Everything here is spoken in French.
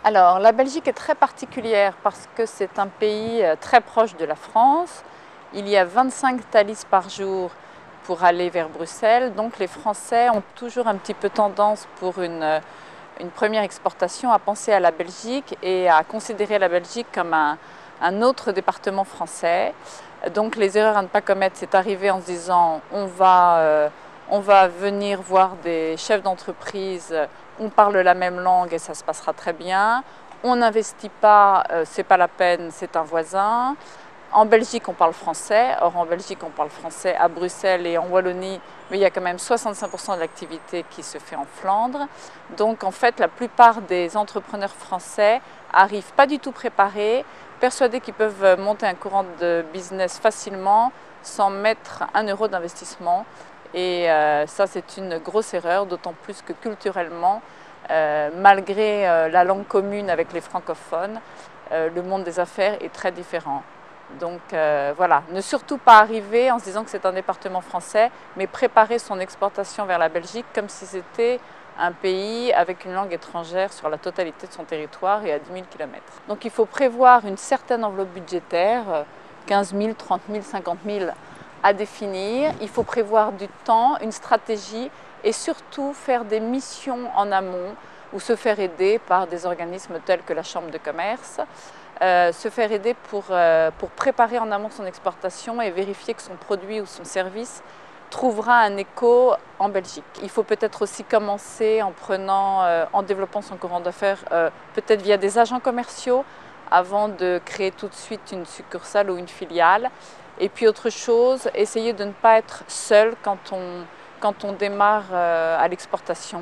Alors, la Belgique est très particulière parce que c'est un pays très proche de la France. Il y a 25 Thalys par jour pour aller vers Bruxelles. Donc, les Français ont toujours un petit peu tendance pour une première exportation à penser à la Belgique et à considérer la Belgique comme un autre département français. Donc, les erreurs à ne pas commettre, c'est arriver en se disant on va venir voir des chefs d'entreprise, on parle la même langue et ça se passera très bien. On n'investit pas, c'est pas la peine, c'est un voisin. En Belgique, on parle français. Or, en Belgique, on parle français à Bruxelles et en Wallonie, mais il y a quand même 65% de l'activité qui se fait en Flandre. Donc, en fait, la plupart des entrepreneurs français arrivent pas du tout préparés, persuadés qu'ils peuvent monter un courant de business facilement sans mettre 1 € d'investissement. Et ça, c'est une grosse erreur, d'autant plus que culturellement, malgré la langue commune avec les francophones, le monde des affaires est très différent. Donc voilà, ne surtout pas arriver en se disant que c'est un département français, mais préparer son exportation vers la Belgique comme si c'était un pays avec une langue étrangère sur la totalité de son territoire et à 10 000 km. Donc il faut prévoir une certaine enveloppe budgétaire, 15 000, 30 000, 50 000 à définir. Il faut prévoir du temps, une stratégie et surtout faire des missions en amont ou se faire aider par des organismes tels que la Chambre de commerce, se faire aider pour préparer en amont son exportation et vérifier que son produit ou son service trouvera un écho en Belgique. Il faut peut-être aussi commencer en développant son courant d'affaires, peut-être via des agents commerciaux, avant de créer tout de suite une succursale ou une filiale. Et puis autre chose, essayer de ne pas être seul quand on démarre à l'exportation.